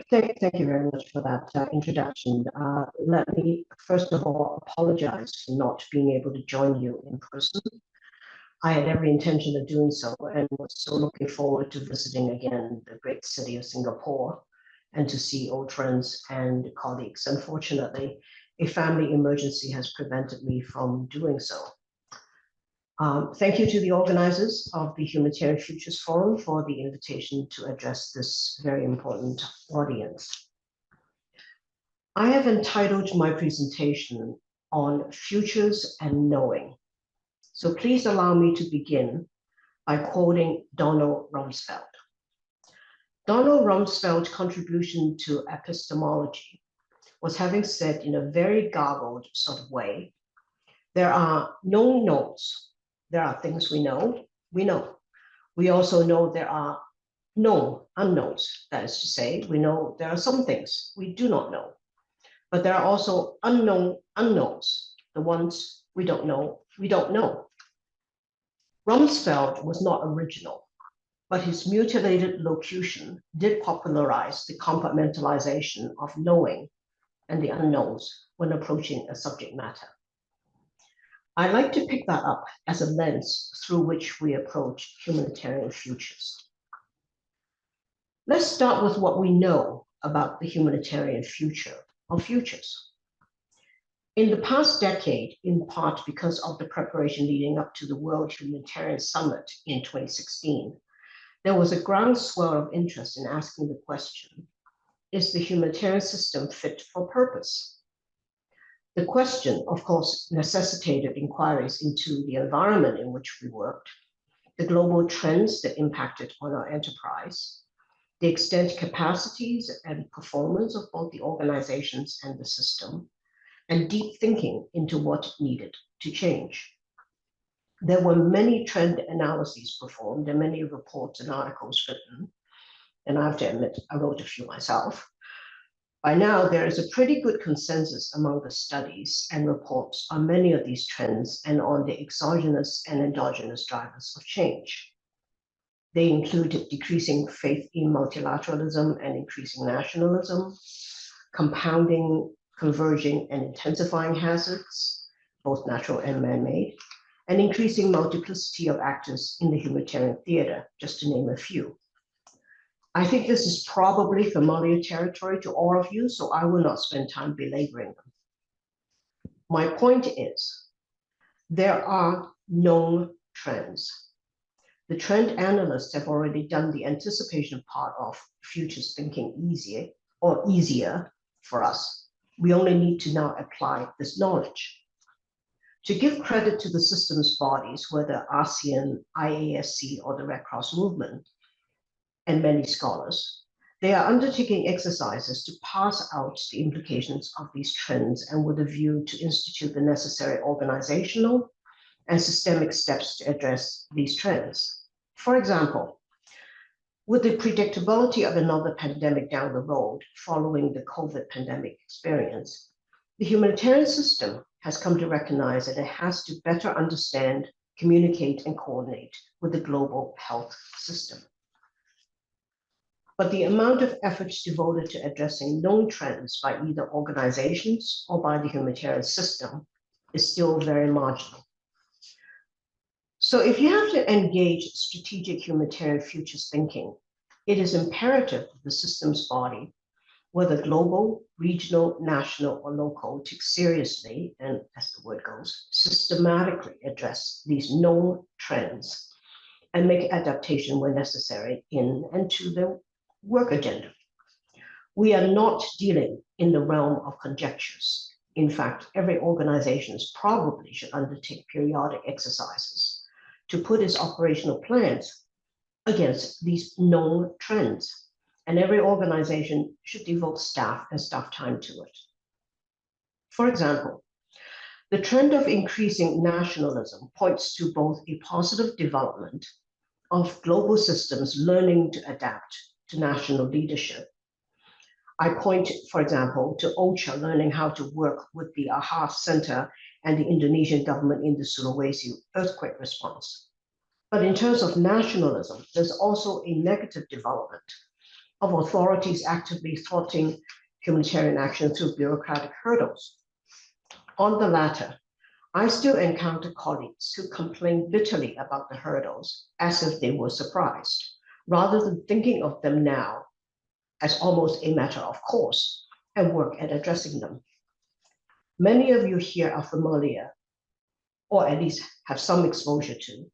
Thank you very much for that introduction. Let me, first of all, apologize for not being able to join you in person. I had every intention of doing so and was so looking forward to visiting again the great city of Singapore and to see old friends and colleagues. Unfortunately, a family emergency has prevented me from doing so. Thank you to the organizers of the Humanitarian Futures Forum for the invitation to address this very important audience. I have entitled my presentation on Futures and Knowing. So please allow me to begin by quoting Donald Rumsfeld. Donald Rumsfeld's contribution to epistemology was having said in a very garbled sort of way, there are known knowns. There are things we know. We also know there are known unknowns. That is to say, we know there are some things we do not know. But there are also unknown unknowns, the ones we don't know, we don't know. Rumsfeld was not original, but his mutilated locution did popularize the compartmentalization of knowing and the unknowns when approaching a subject matter. I like to pick that up as a lens through which we approach humanitarian futures. Let's start with what we know about the humanitarian future of futures. In the past decade, in part because of the preparation leading up to the World Humanitarian Summit in 2016, there was a groundswell of interest in asking the question, is the humanitarian system fit for purpose? The question, of course, necessitated inquiries into the environment in which we worked, the global trends that impacted on our enterprise, the extent, capacities, and performance of both the organizations and the system, and deep thinking into what needed to change. There were many trend analyses performed and many reports and articles written, and I have to admit, I wrote a few myself. By now, there is a pretty good consensus among the studies and reports on many of these trends and on the exogenous and endogenous drivers of change. They include decreasing faith in multilateralism and increasing nationalism, compounding, converging, and intensifying hazards, both natural and man-made, and increasing multiplicity of actors in the humanitarian theater, just to name a few. I think this is probably familiar territory to all of you, so I will not spend time belaboring them. My point is, there are known trends. The trend analysts have already done the anticipation part of futures thinking easier for us. We only need to now apply this knowledge. To give credit to the systems bodies, whether ASEAN, IASC, or the Red Cross movement, and many scholars, they are undertaking exercises to parse out the implications of these trends and with a view to institute the necessary organizational and systemic steps to address these trends. For example, with the predictability of another pandemic down the road following the COVID pandemic experience, the humanitarian system has come to recognize that it has to better understand, communicate, and coordinate with the global health system. But the amount of efforts devoted to addressing known trends by either organizations or by the humanitarian system is still very marginal. So if you have to engage strategic humanitarian futures thinking, it is imperative that the systems body, whether global, regional, national, or local, take seriously, and as the word goes, systematically address these known trends and make adaptation where necessary in and to the work agenda. We are not dealing in the realm of conjectures. In fact, every organization probably should undertake periodic exercises to put its operational plans against these known trends, and every organization should devote staff and staff time to it. For example, the trend of increasing nationalism points to both a positive development of global systems learning to adapt to national leadership. I point, for example, to OCHA learning how to work with the AHA Center and the Indonesian government in the Sulawesi earthquake response. But in terms of nationalism, there's also a negative development of authorities actively thwarting humanitarian action through bureaucratic hurdles. On the latter, I still encounter colleagues who complain bitterly about the hurdles as if they were surprised, rather than thinking of them now as almost a matter of course and work at addressing them. Many of you here are familiar, or at least have some exposure to,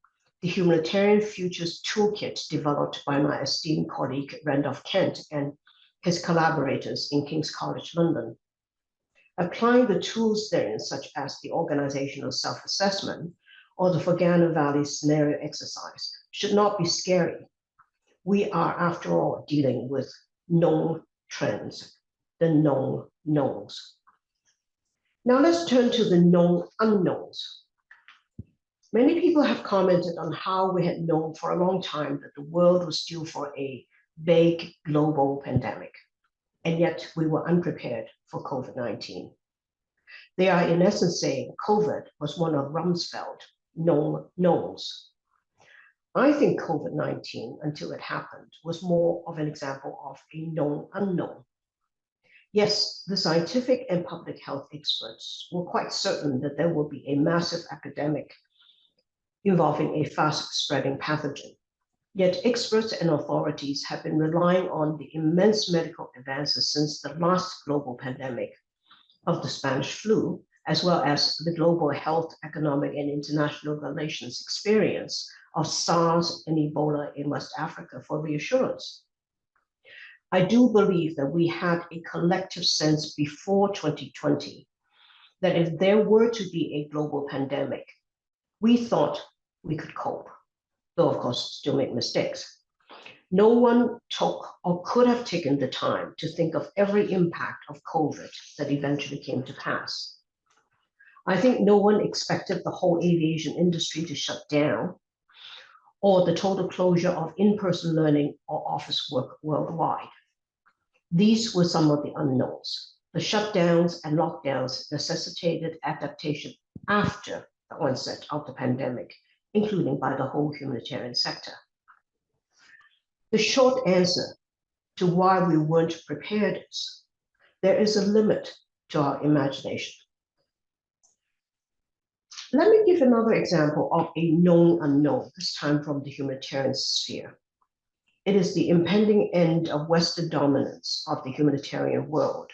the Humanitarian Futures Toolkit developed by my esteemed colleague Randolph Kent and his collaborators in King's College London. Applying the tools therein, such as the organizational self-assessment or the Fergana Valley scenario exercise, should not be scary. We are, after all, dealing with known trends, the known knowns. Now let's turn to the known unknowns. Many people have commented on how we had known for a long time that the world was due for a vague global pandemic, and yet we were unprepared for COVID-19. They are in essence saying COVID was one of Rumsfeld's known knowns. I think COVID-19, until it happened, was more of an example of a known unknown. Yes, the scientific and public health experts were quite certain that there would be a massive epidemic involving a fast-spreading pathogen. Yet experts and authorities have been relying on the immense medical advances since the last global pandemic of the Spanish flu, as well as the global health, economic, and international relations experience of SARS and Ebola in West Africa for reassurance. I do believe that we had a collective sense before 2020 that if there were to be a global pandemic, we thought we could cope, though of course still make mistakes. No one took or could have taken the time to think of every impact of COVID that eventually came to pass. I think no one expected the whole aviation industry to shut down or the total closure of in-person learning or office work worldwide. These were some of the unknowns. The shutdowns and lockdowns necessitated adaptation after the onset of the pandemic, including by the whole humanitarian sector. The short answer to why we weren't prepared is there is a limit to our imagination. Let me give another example of a known unknown, this time from the humanitarian sphere. It is the impending end of Western dominance of the humanitarian world.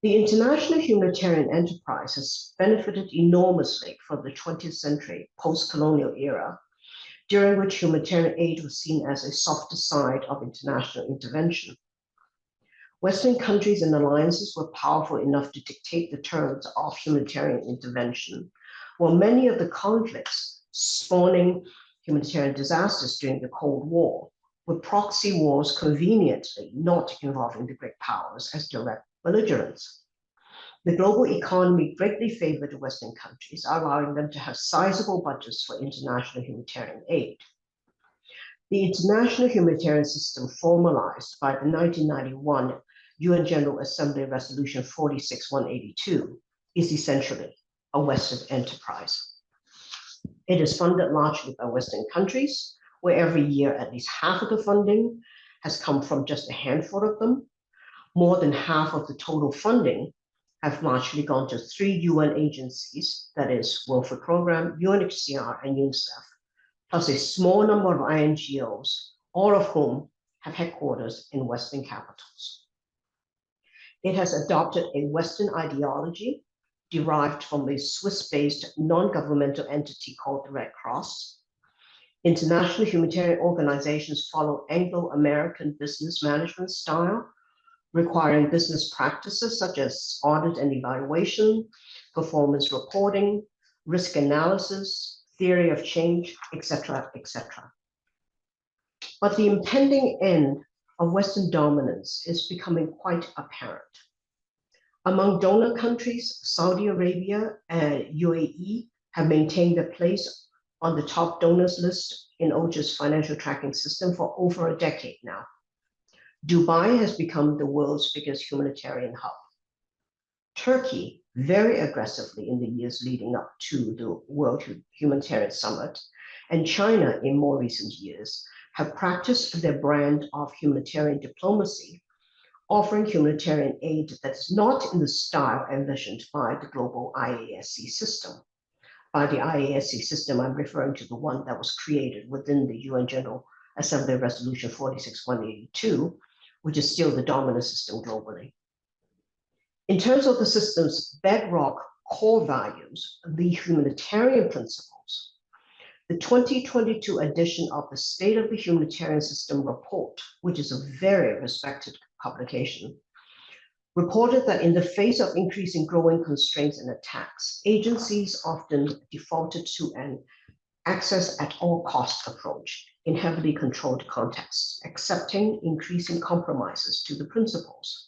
The international humanitarian enterprise has benefited enormously from the 20th century post-colonial era, during which humanitarian aid was seen as a softer side of international intervention. Western countries and alliances were powerful enough to dictate the terms of humanitarian intervention, while many of the conflicts spawning humanitarian disasters during the Cold War were proxy wars conveniently not involving the great powers as direct belligerents. The global economy greatly favored Western countries, allowing them to have sizable budgets for international humanitarian aid. The international humanitarian system formalized by the 1991 UN General Assembly Resolution 46-182 is essentially a Western enterprise. It is funded largely by Western countries, where every year at least half of the funding has come from just a handful of them. More than half of the total funding have largely gone to 3 UN agencies, that is, World Food Programme, UNHCR, and UNICEF, plus a small number of INGOs, all of whom have headquarters in Western capitals. It has adopted a Western ideology derived from a Swiss-based non-governmental entity called the Red Cross. International humanitarian organizations follow Anglo-American business management style, requiring business practices such as audit and evaluation, performance reporting, risk analysis, theory of change, etc., etc. But the impending end of Western dominance is becoming quite apparent. Among donor countries, Saudi Arabia and UAE have maintained their place on the top donors list in OCHA's financial tracking system for over a decade now. Dubai has become the world's biggest humanitarian hub. Turkey, very aggressively in the years leading up to the World Humanitarian Summit, and China in more recent years, have practiced their brand of humanitarian diplomacy, offering humanitarian aid that is not in the style envisioned by the global IASC system. By the IASC system, I'm referring to the one that was created within the UN General Assembly Resolution 46/182, which is still the dominant system globally. In terms of the system's bedrock core values, the humanitarian principles, the 2022 edition of the State of the Humanitarian System report, which is a very respected publication, reported that in the face of increasing growing constraints and attacks, agencies often defaulted to an access at all cost approach in heavily controlled contexts, accepting increasing compromises to the principles.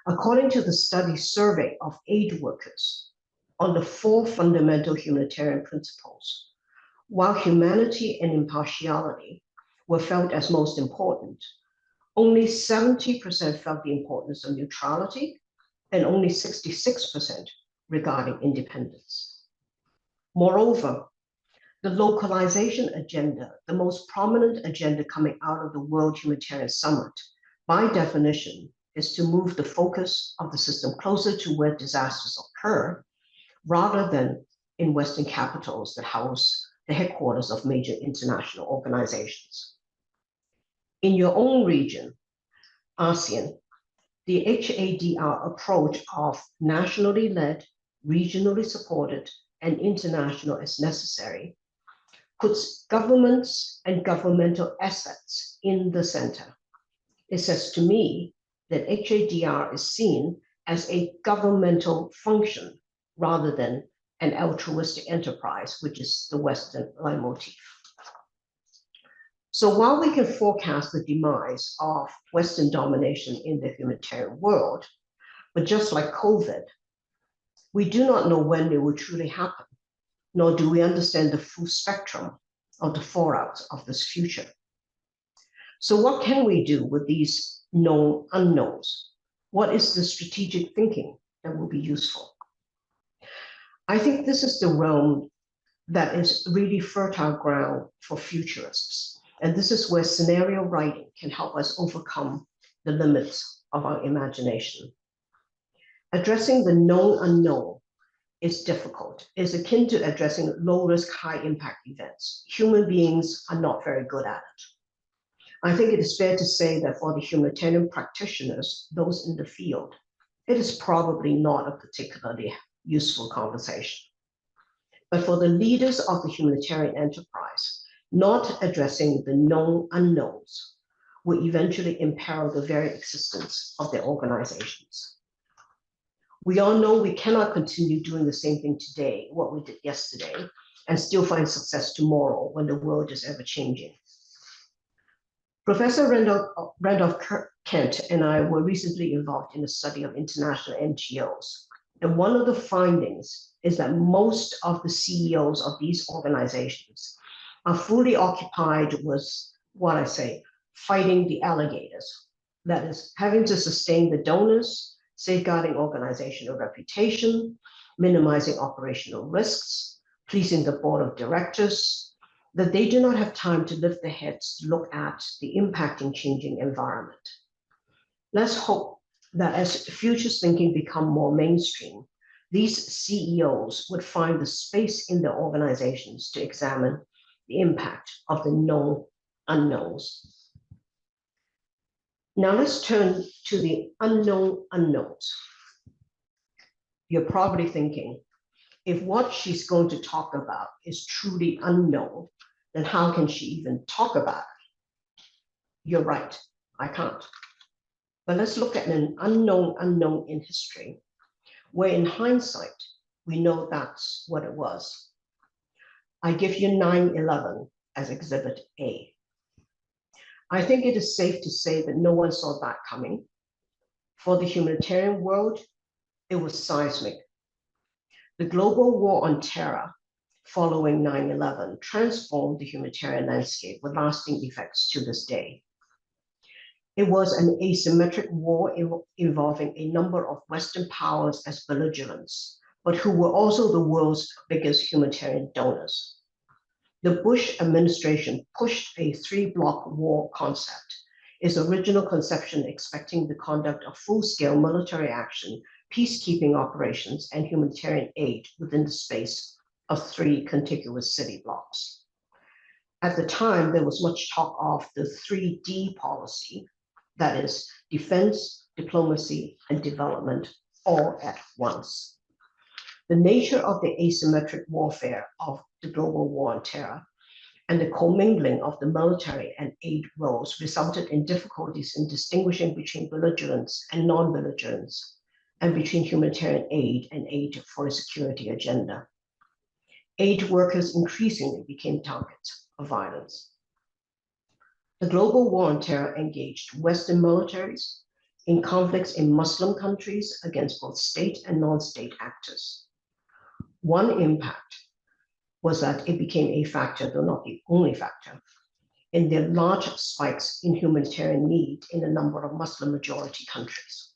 According to the study survey of aid workers on the 4 fundamental humanitarian principles, while humanity and impartiality were felt as most important, only 70% felt the importance of neutrality and only 66% regarding independence. Moreover, the localization agenda, the most prominent agenda coming out of the World Humanitarian Summit, by definition, is to move the focus of the system closer to where disasters occur, rather than in Western capitals that house the headquarters of major international organizations. In your own region, ASEAN, the HADR approach of nationally led, regionally supported, and international as necessary puts governments and governmental assets in the center. It says to me that HADR is seen as a governmental function rather than an altruistic enterprise, which is the Western leitmotif. So while we can forecast the demise of Western domination in the humanitarian world, but just like COVID, we do not know when it will truly happen, nor do we understand the full spectrum of the fallout of this future. So what can we do with these known unknowns? What is the strategic thinking that will be useful? I think this is the realm that is really fertile ground for futurists. And this is where scenario writing can help us overcome the limits of our imagination. Addressing the known unknown is difficult. It's akin to addressing low-risk, high-impact events. Human beings are not very good at it. I think it is fair to say that for the humanitarian practitioners, those in the field, it is probably not a particularly useful conversation. But for the leaders of the humanitarian enterprise, not addressing the known unknowns will eventually imperil the very existence of their organizations. We all know we cannot continue doing the same thing today, what we did yesterday, and still find success tomorrow when the world is ever changing. Professor Randolph-Kent and I were recently involved in a study of international NGOs. And one of the findings is that most of the CEOs of these organizations are fully occupied with what I say, fighting the alligators. That is, having to sustain the donors, safeguarding organizational reputation, minimizing operational risks, pleasing the board of directors, that they do not have time to lift their heads to look at the impacting changing environment. Let's hope that as futures thinking become more mainstream, these CEOs would find the space in their organizations to examine the impact of the known unknowns. Now let's turn to the unknown unknowns. You're probably thinking, if what she's going to talk about is truly unknown, then how can she even talk about it? You're right, I can't. But let's look at an unknown in history, where in hindsight, we know that's what it was. I give you 9/11 as Exhibit A. I think it is safe to say that no one saw that coming. For the humanitarian world, it was seismic. The global war on terror following 9/11 transformed the humanitarian landscape with lasting effects to this day. It was an asymmetric war involving a number of Western powers as belligerents, but who were also the world's biggest humanitarian donors. The Bush administration pushed a three-block war concept, its original conception expecting the conduct of full-scale military action, peacekeeping operations, and humanitarian aid within the space of three contiguous city blocks. At the time, there was much talk of the 3D policy, that is, defense, diplomacy, and development all at once. The nature of the asymmetric warfare of the global war on terror and the commingling of the military and aid roles resulted in difficulties in distinguishing between belligerents and non-belligerents, and between humanitarian aid and aid for a security agenda. Aid workers increasingly became targets of violence. The global war on terror engaged Western militaries in conflicts in Muslim countries against both state and non-state actors. One impact was that it became a factor, though not the only factor, in the large spikes in humanitarian need in a number of Muslim-majority countries.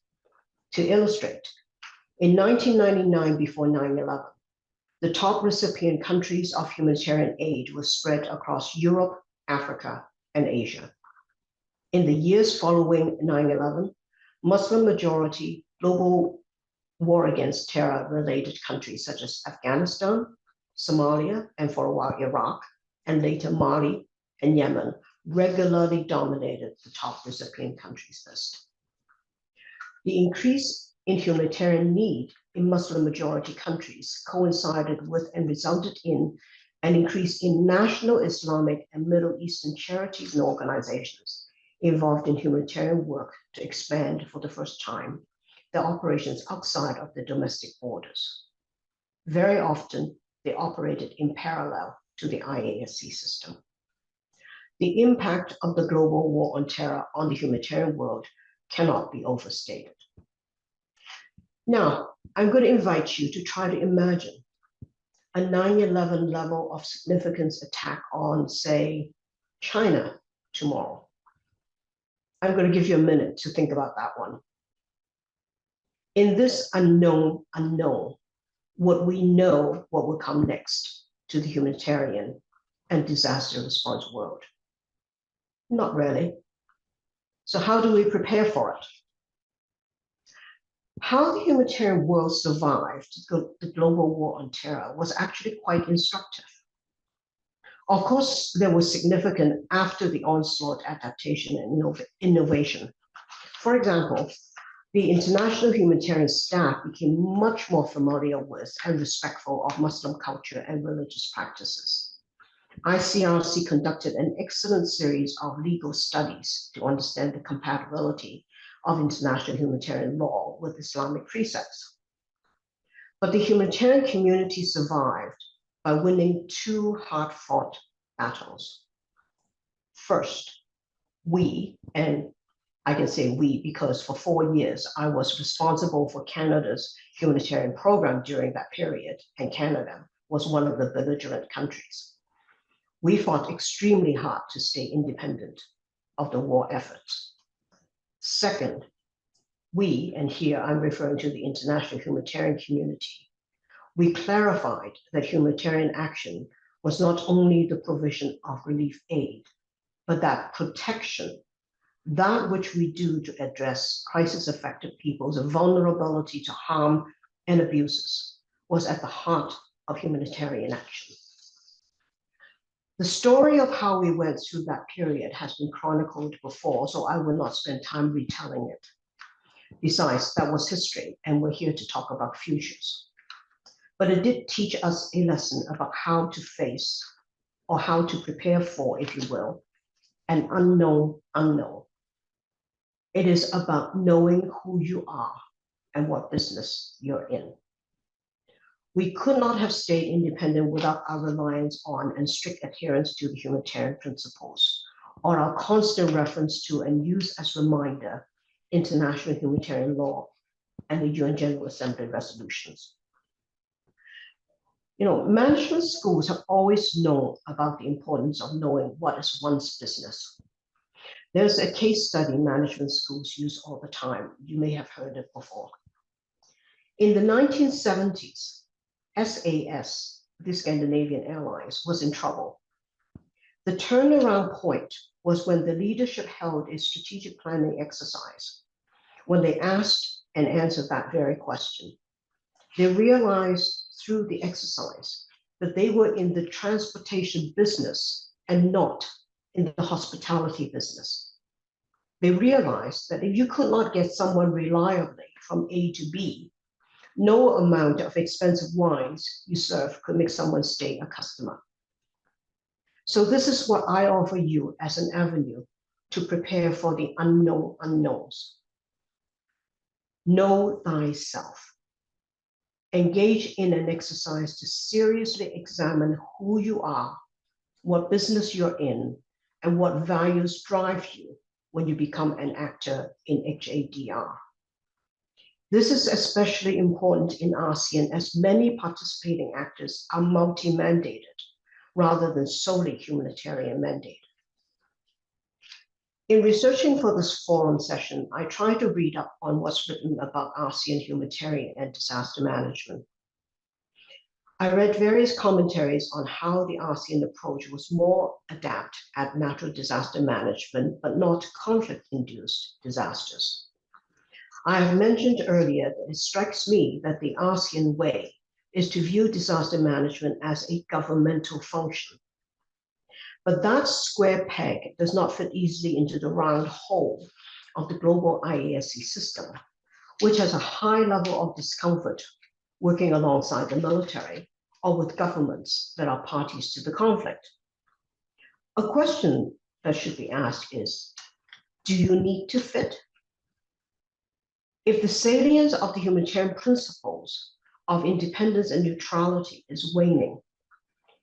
To illustrate, in 1999, before 9/11, the top recipient countries of humanitarian aid were spread across Europe, Africa, and Asia. In the years following 9/11, Muslim-majority global war against terror-related countries such as Afghanistan, Somalia, and for a while Iraq, and later Mali and Yemen regularly dominated the top recipient countries list. The increase in humanitarian need in Muslim-majority countries coincided with and resulted in an increase in national Islamic and Middle Eastern charities and organizations involved in humanitarian work to expand for the first time their operations outside of the domestic borders. Very often, they operated in parallel to the IASC system. The impact of the global war on terror on the humanitarian world cannot be overstated. Now, I'm going to invite you to try to imagine a 9/11 level of significance attack on, say, China tomorrow. I'm going to give you a minute to think about that one. In this unknown, what we know what will come next to the humanitarian and disaster response world? Not really. So how do we prepare for it? How the humanitarian world survived the global war on terror was actually quite instructive. Of course, there was significant after the onslaught adaptation and innovation. For example, the international humanitarian staff became much more familiar with and respectful of Muslim culture and religious practices. ICRC conducted an excellent series of legal studies to understand the compatibility of international humanitarian law with Islamic precepts. But the humanitarian community survived by winning two hard-fought battles. First, we, and I can say we because for 4 years, I was responsible for Canada's humanitarian program during that period, and Canada was one of the belligerent countries. We fought extremely hard to stay independent of the war efforts. Second, we, and here I'm referring to the international humanitarian community, we clarified that humanitarian action was not only the provision of relief aid, but that protection, that which we do to address crisis-affected people's vulnerability to harm and abuses, was at the heart of humanitarian action. The story of how we went through that period has been chronicled before, so I will not spend time retelling it. Besides, that was history, and we're here to talk about futures. But it did teach us a lesson about how to face, or how to prepare for, if you will, an unknown unknown. It is about knowing who you are and what business you're in. We could not have stayed independent without our reliance on and strict adherence to the humanitarian principles, or our constant reference to and use as reminder international humanitarian law and the UN General Assembly resolutions. Management schools have always known about the importance of knowing what is one's business. There's a case study management schools use all the time. You may have heard it before. In the 1970s, SAS, the Scandinavian Airlines, was in trouble The turnaround point was when the leadership held a strategic planning exercise, when they asked and answered that very question. They realized through the exercise that they were in the transportation business and not in the hospitality business. They realized that if you could not get someone reliably from A to B, no amount of expensive wines you serve could make someone stay a customer. So this is what I offer you as an avenue to prepare for the unknown unknowns. Know thyself. Engage in an exercise to seriously examine who you are, what business you're in, and what values drive you when you become an actor in HADR. This is especially important in ASEAN as many participating actors are multi-mandated rather than solely humanitarian mandated. In researching for this forum session, I tried to read up on what's written about ASEAN humanitarian and disaster management. I read various commentaries on how the ASEAN approach was more adept at natural disaster management, but not conflict-induced disasters. I have mentioned earlier that it strikes me that the ASEAN way is to view disaster management as a governmental function. But that square peg does not fit easily into the round hole of the global IASC system, which has a high level of discomfort working alongside the military or with governments that are parties to the conflict. A question that should be asked is, do you need to fit? If the salience of the humanitarian principles of independence and neutrality is waning,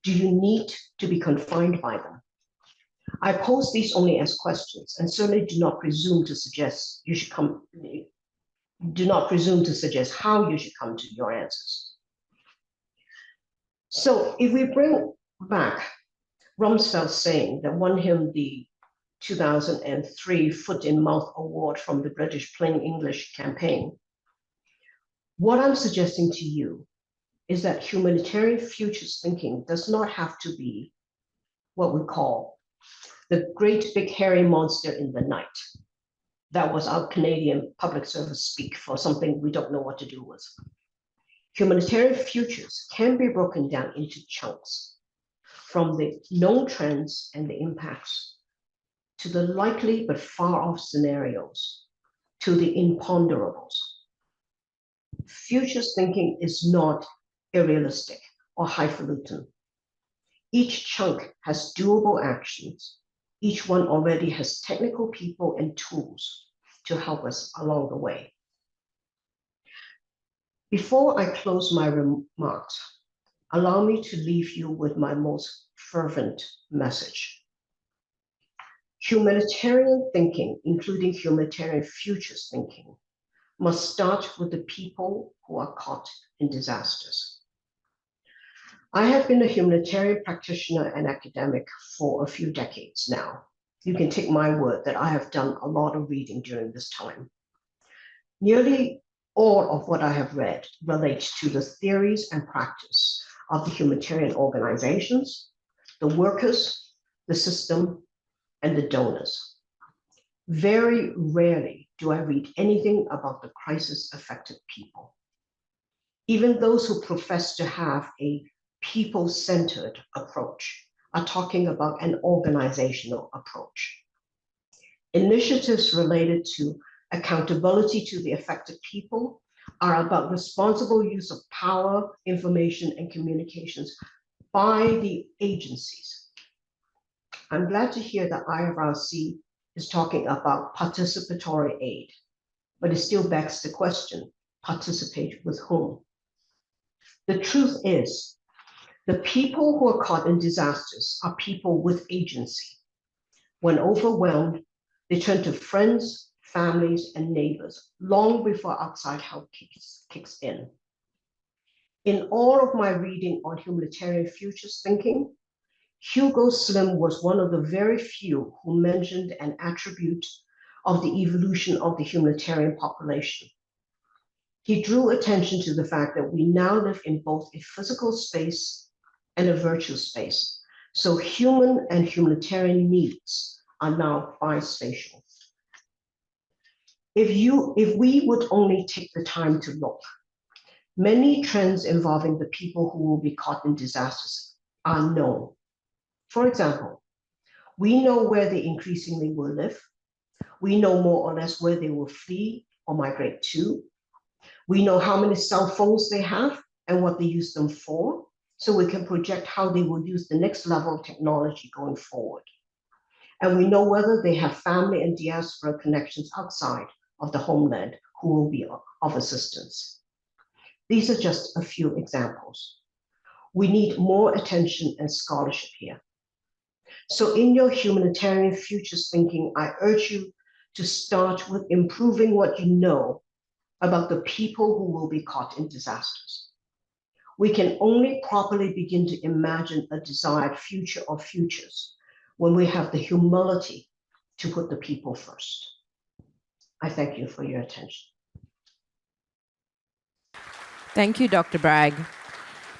do you need to be confined by them? I pose these only as questions and certainly do not presume to suggest you should come, do not presume to suggest how you should come to your answers. So if we bring back Rumsfeld's saying that won him the 2003 Foot in Mouth Award from the British Plain English campaign, what I'm suggesting to you is that humanitarian futures thinking does not have to be what we call the great big hairy monster in the night. That was our Canadian public service speak for something we don't know what to do with. Humanitarian futures can be broken down into chunks, from the known trends and the impacts, to the likely but far-off scenarios, to the imponderables. Futures thinking is not irrealistic or highfalutin. Each chunk has doable actions. Each one already has technical people and tools to help us along the way. Before I close my remarks, allow me to leave you with my most fervent message. Humanitarian thinking, including humanitarian futures thinking, must start with the people who are caught in disasters. I have been a humanitarian practitioner and academic for a few decades now. You can take my word that I have done a lot of reading during this time. Nearly all of what I have read relates to the theories and practice of the humanitarian organizations, the workers, the system, and the donors. Very rarely do I read anything about the crisis-affected people. Even those who profess to have a people-centered approach are talking about an organizational approach. Initiatives related to accountability to the affected people are about responsible use of power, information, and communications by the agencies. I'm glad to hear that IFRC is talking about participatory aid, but it still begs the question, participate with whom? The truth is, the people who are caught in disasters are people with agency. When overwhelmed, they turn to friends, families, and neighbors long before outside help kicks in. In all of my reading on humanitarian futures thinking, Hugo Slim was one of the very few who mentioned an attribute of the evolution of the humanitarian population. He drew attention to the fact that we now live in both a physical space and a virtual space So human and humanitarian needs are now bispatial. If we would only take the time to look, many trends involving the people who will be caught in disasters are known. For example, we know where they increasingly will live. We know more or less where they will flee or migrate to. We know how many cell phones they have and what they use them for, so we can project how they will use the next level of technology going forward. And we know whether they have family and diaspora connections outside of the homeland who will be of assistance. These are just a few examples. We need more attention and scholarship here. So in your humanitarian futures thinking, I urge you to start with improving what you know about the people who will be caught in disasters. We can only properly begin to imagine a desired future or futures when we have the humility to put the people first. I thank you for your attention. Thank you, Dr. Bragg.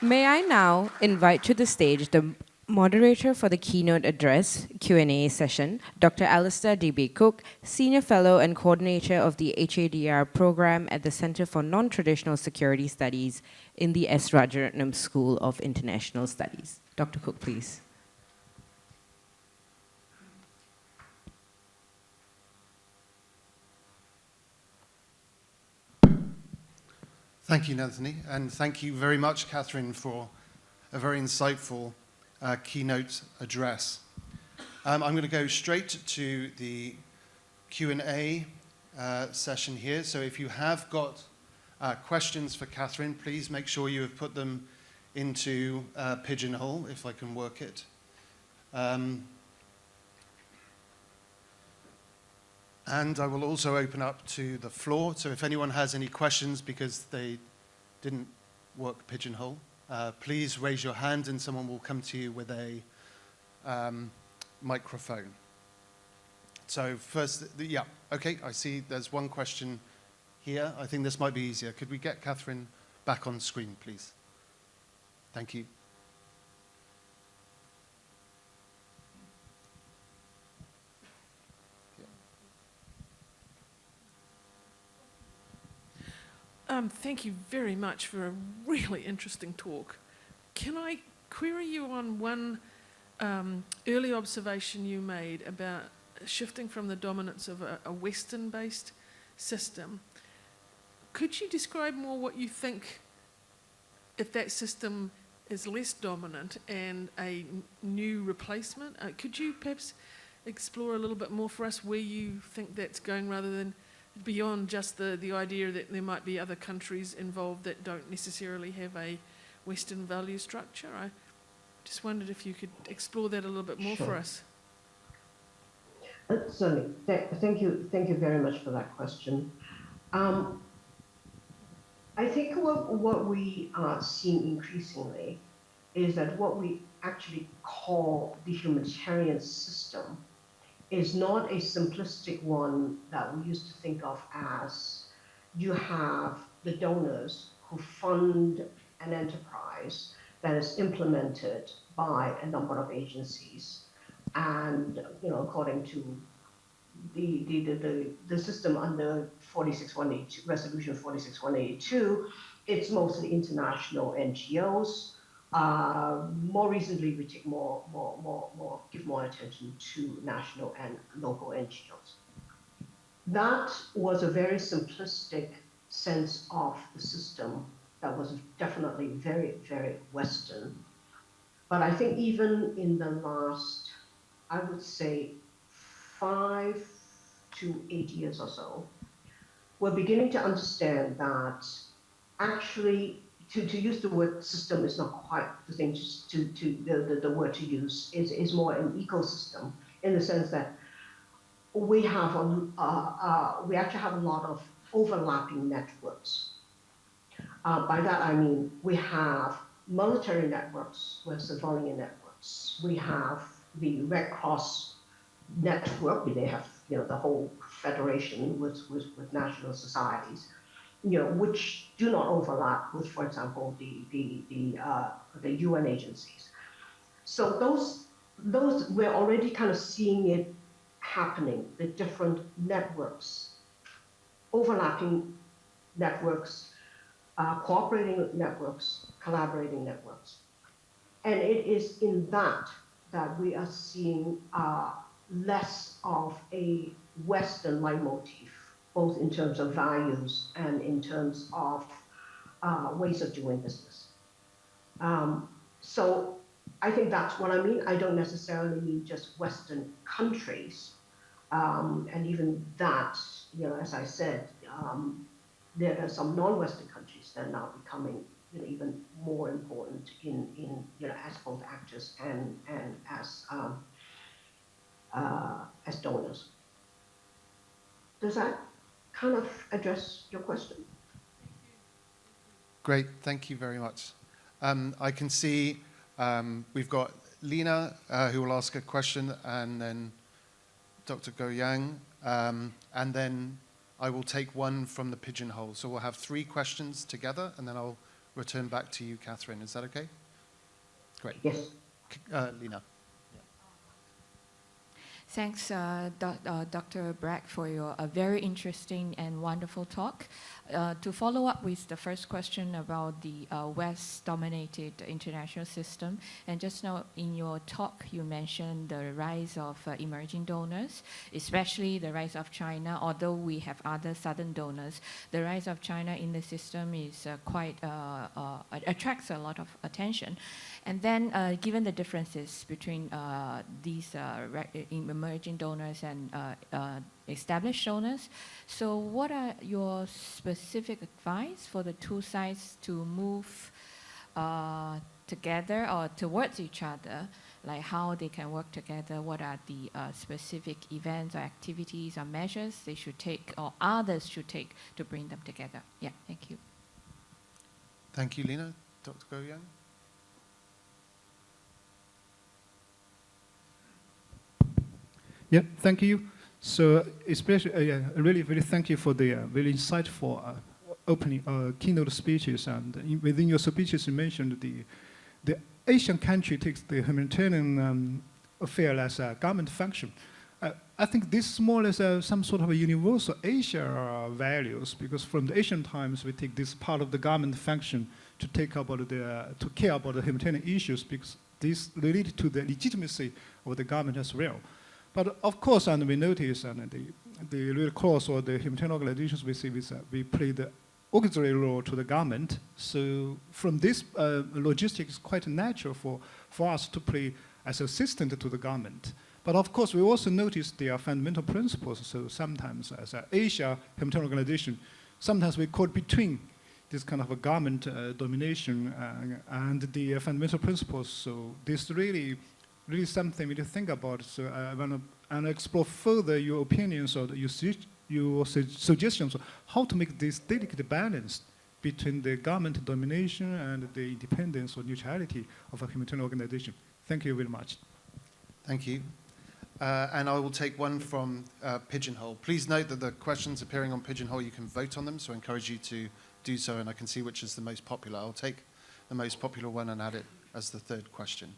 May I now invite to the stage the moderator for the keynote address Q&A session, Dr. Alistair D.B. Cook, Senior Fellow and Coordinator of the HADR program at the Center for Non-Traditional Security Studies in the S. Rajaratnam School of International Studies. Dr. Cook, please. Thank you, Anthony, and thank you very much, Catherine, for a very insightful keynote address. I'm going to go straight to the Q&A session here. So if you have got questions for Catherine, please make sure you have put them into Pigeonhole, if I can work it. And I will also open up to the floor. So if anyone has any questions because they didn't work Pigeonhole, please raise your hand and someone will come to you with a microphone. So first, yeah, okay, I see there's one question here. I think this might be easier. Could we get Catherine back on screen, please? Thank you. Thank you very much for a really interesting talk. Can I query you on one early observation you made about shifting from the dominance of a Western-based system? Could you describe more what you think if that system is less dominant and a new replacement? Could you perhaps explore a little bit more for us where you think that's going rather than beyond just the idea that there might be other countries involved that don't necessarily have a Western value structure? I just wondered if you could explore that a little bit more for us. Certainly. Thank you very much for that question. I think what we are seeing increasingly is that what we actually call the humanitarian system is not a simplistic one that we used to think of as you have the donors who fund an enterprise that is implemented by a number of agencies, and according to the system under 46182, Resolution 46182, it's mostly international NGOs. More recently, we take give more attention to national and local NGOs. That was a very simplistic sense of the system that was definitely very, very Western. But I think even in the last, I would say, 5 to 8 years or so, we're beginning to understand that actually to use the word system is not quite the thing the word to use. Is more an ecosystem in the sense that we have we actually have a lot of overlapping networks. By that I mean we have military networks with civilian networks. We have the Red Cross network. They have the whole federation with national societies, which do not overlap with, for example, the UN agencies. So those those, we're already kind of seeing it happening, the different networks, overlapping networks, cooperating networks, collaborating networks. And it is in that we are seeing less of a Western leitmotif, both in terms of values and in terms of ways of doing business. So I think that's what I mean. I don't necessarily mean just Western countries. And even that, you know, as I said, there are some non-Western countries that are now becoming, you know, even more important in you know, as both actors and as donors. Does that kind of address your question? Great, thank you very much. I can see we've got Lena who will ask a question, and then Dr. Go Yang, and then I will take one from the pigeonhole. So we'll have 3 questions together, and then I'll return back to you, Catherine. Is that okay? Great. Yes. Lena. Thanks, Dr. Bragg, for your very interesting and wonderful talk. To follow up with the first question about the West-dominated international system, and just now in your talk you mentioned the rise of emerging donors, especially the rise of China. Although we have other southern donors, the rise of China in the system is quite attracts a lot of attention. And then given the differences between these emerging donors and established donors, so what are your specific advice for the two sides to move together or towards each other, like how they can work together? What are the specific events or activities or measures they should take or others should take to bring them together? Yeah, thank you. Thank you, Lena. Dr. Go Yang? Yeah, thank you. So especially, really, really thank you for the very insightful opening keynote speeches. And within your speeches, you mentioned the Asian country takes the humanitarian affair as a government function. I think this is more or less some sort of a universal Asia values, because from the Asian times we take this part of the government function to care about the humanitarian issues, because this related to the legitimacy of the government as well. But of course, and we notice, and the Red Cross or the humanitarian organizations we see, we play the auxiliary role to the government. So from this logistics, quite natural for us to play as assistant to the government. But of course, we also notice there are fundamental principles. So sometimes, as an Asia humanitarian organization, sometimes we caught between this kind of a government domination and the fundamental principles. So this really something we need to think about. So I want to explore further your opinions or your suggestions on how to make this delicate balance between the government domination and the independence or neutrality of a humanitarian organization. Thank you very much. Thank you. And I will take one from Pigeonhole. Please note that the questions appearing on Pigeonhole, you can vote on them, so I encourage you to do so, and I can see which is the most popular. I'll take the most popular one and add it as the 3rd question.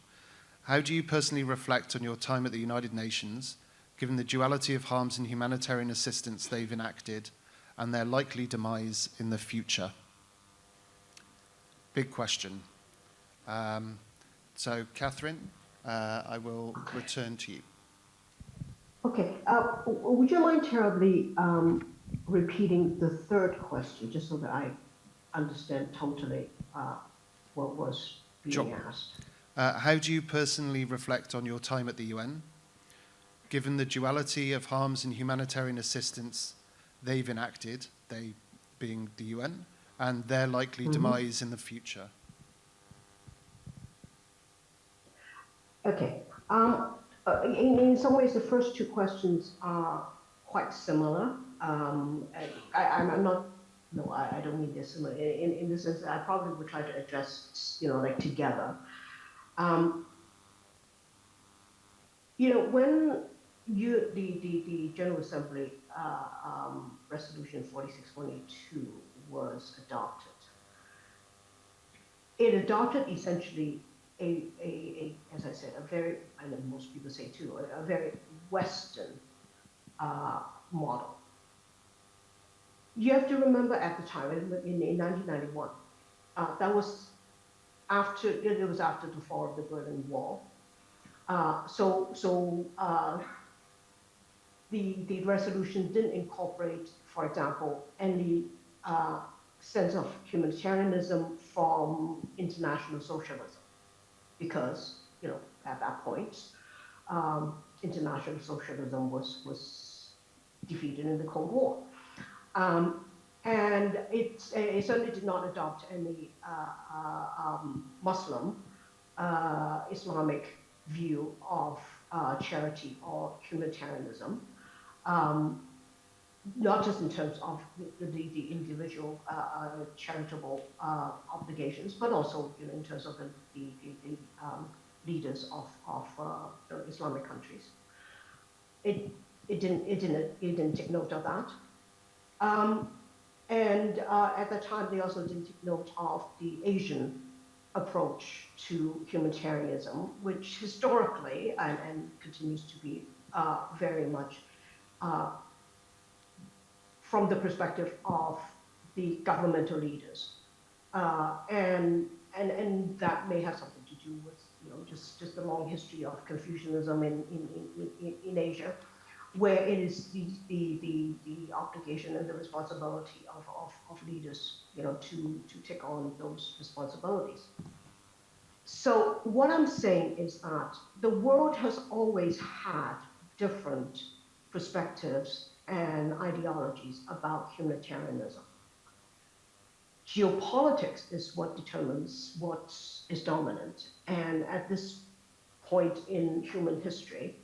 How do you personally reflect on your time at the United Nations, given the duality of harms and humanitarian assistance they've enacted and their likely demise in the future? Big question. So, Catherine, I will return to you. Okay. Would you mind terribly repeating the 3rd question, just so that I understand totally what was being asked? How do you personally reflect on your time at the UN, given the duality of harms and humanitarian assistance they've enacted, they being the UN, and their likely demise in the future? Okay. In some ways, the first 2 questions are quite similar. I'm not. No, I don't mean they're similar. In the sense that I probably would try to address, you know, like together. You know, when the General Assembly Resolution 4622 was adopted, it adopted essentially as I said, a very, I know most people say too, a very Western model. You have to remember at the time, in 1991, that was after, it was after the fall of the Berlin Wall. The resolution didn't incorporate, for example, any sense of humanitarianism from international socialism, because, you know, at that point, international socialism was defeated in the Cold War. And it certainly did not adopt any Muslim Islamic view of charity or humanitarianism, not just in terms of the individual charitable obligations, but also, you know, in terms of the leaders of the Islamic countries. It didn't take note of that. And at the time, they also didn't take note of the Asian approach to humanitarianism, which historically and continues to be very much from the perspective of the governmental leaders, and that may have something to do with, you know, just the long history of Confucianism in Asia, where it is the obligation and the responsibility of leaders, you know, to take on those responsibilities. So what I'm saying is that the world has always had different perspectives and ideologies about humanitarianism. Geopolitics is what determines what is dominant. And at this point in human history,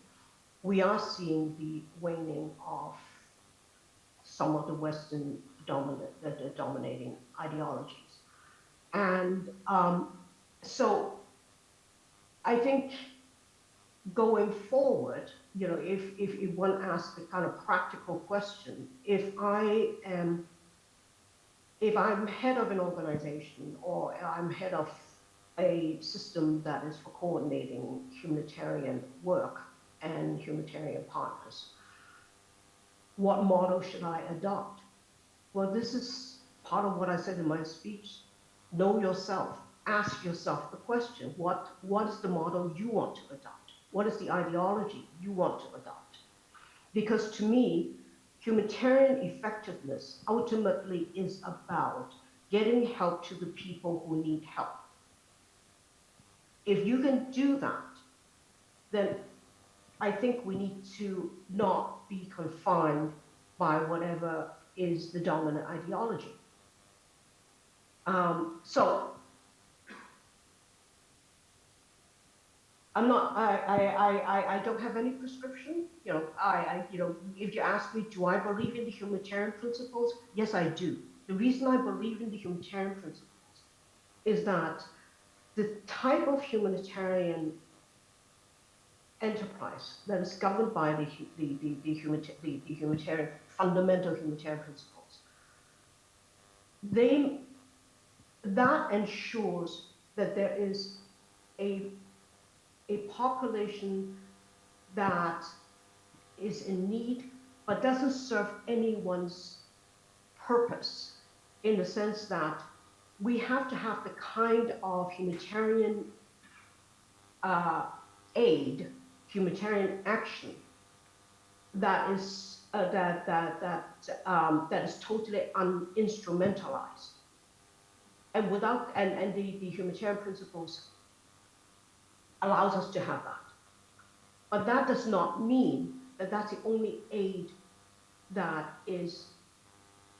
we are seeing the waning of some of the Western dominating ideologies. And so I think going forward, you know, if one asks the kind of practical question, if I'm head of an organization, or I'm head of a system that is for coordinating humanitarian work and humanitarian partners, what model should I adopt? Well, this is part of what I said in my speech. Know yourself. Ask yourself the question, what is the model you want to adopt? What is the ideology you want to adopt? Because to me, humanitarian effectiveness ultimately is about getting help to the people who need help. If you can do that, then I think we need to not be confined by whatever is the dominant ideology. So I'm not. I don't have any prescription. You know, if you ask me, do I believe in the humanitarian principles? Yes, I do. The reason I believe in the humanitarian principles is that the type of humanitarian enterprise that is governed by the humanitarian fundamental humanitarian principles, that ensures that there is a population that is in need but doesn't serve anyone's purpose, in the sense that we have to have the kind of humanitarian aid, humanitarian action that is that is totally uninstrumentalized, and the humanitarian principles allows us to have that. But that does not mean that that's the only aid that is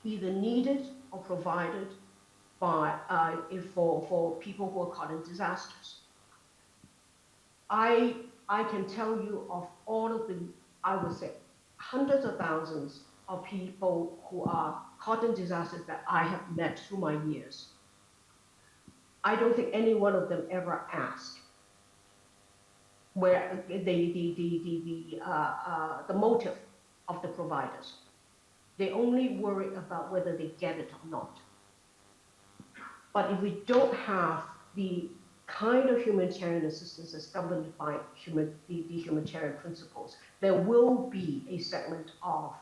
either needed or provided by for people who are caught in disasters. I can tell you of all of the, I would say, hundreds of thousands of people who are caught in disasters that I have met through my years. I don't think any one of them ever asked where the motive of the providers. They only worry about whether they get it or not. But if we don't have the kind of humanitarian assistance is governed by the humanitarian principles, there will be a segment of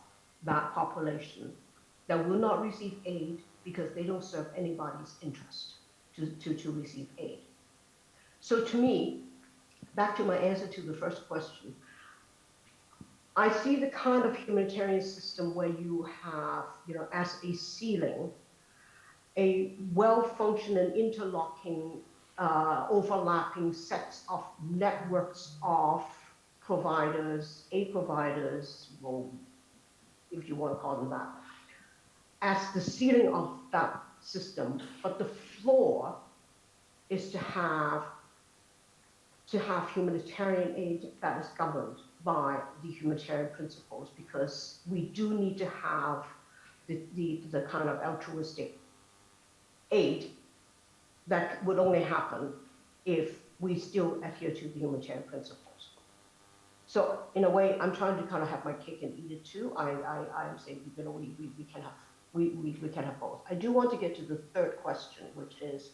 that population that will not receive aid because they don't serve anybody's interest to receive aid. So to me, back to my answer to the first question, I see the kind of humanitarian system where you have, as a ceiling, a well-functioning, interlocking, overlapping sets of networks of providers, aid providers, well, if you want to call them that, as the ceiling of that system. But the floor is to have humanitarian aid that is governed by the humanitarian principles, because we do need to have the kind of altruistic aid that would only happen if we still adhere to the humanitarian principles. So in a way, I'm trying to kind of have my cake and eat it too. I'm saying, we can have both. I do want to get to the third question, which is,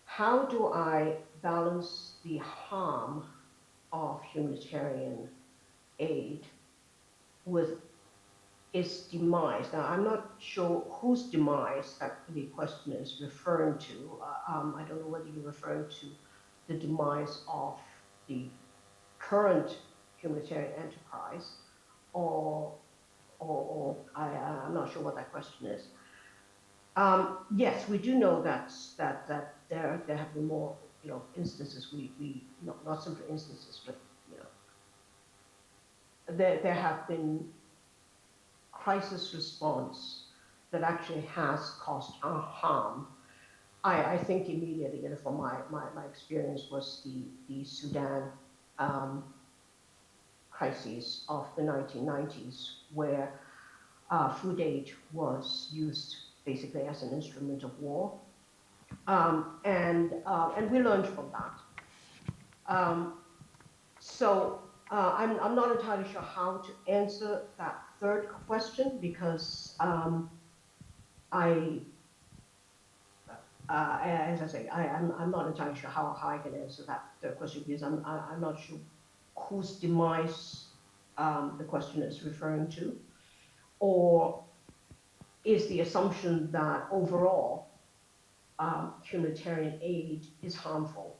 how do I balance the harm of humanitarian aid with its demise? Now, I'm not sure whose demise that the question is referring to. I don't know whether you're referring to the demise of the current humanitarian enterprise, or I'm not sure what that question is. Yes, we do know that there have been more instances. Not simply instances, but there have been crisis response that actually has caused harm. I think immediately, from my experience, was the Sudan crises of the 1990s, where food aid was used basically as an instrument of war, and we learned from that. So I'm not entirely sure how to answer that third question, because as I say, I'm not entirely sure how I can answer that third question, because I'm not sure whose demise the question is referring to, or is the assumption that overall humanitarian aid is harmful.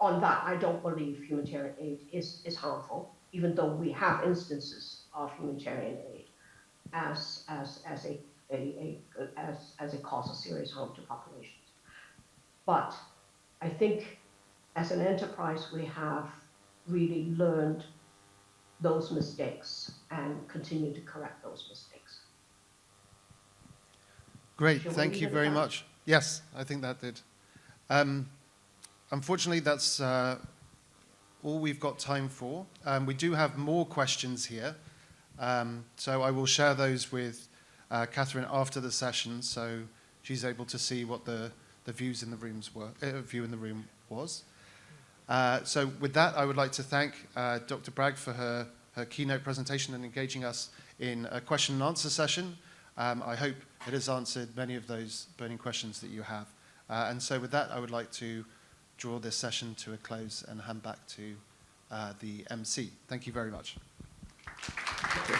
On that, I don't believe humanitarian aid is harmful, even though we have instances of humanitarian aid as a cause of serious harm to populations. But I think as an enterprise, we have really learned those mistakes and continue to correct those mistakes. Great, Shall we thank leave you it at very that? much. Yes, I think that did. Unfortunately, that's all we've got time for. We do have more questions here, so I will share those with Catherine after the session, so she's able to see what the views in the view in the room was. So with that, I would like to thank Dr. Bragg for her keynote presentation and engaging us in a question and answer session. I hope it has answered many of those burning questions that you have. And so with that, I would like to draw this session to a close and hand back to the MC. Thank you very much. Thank you.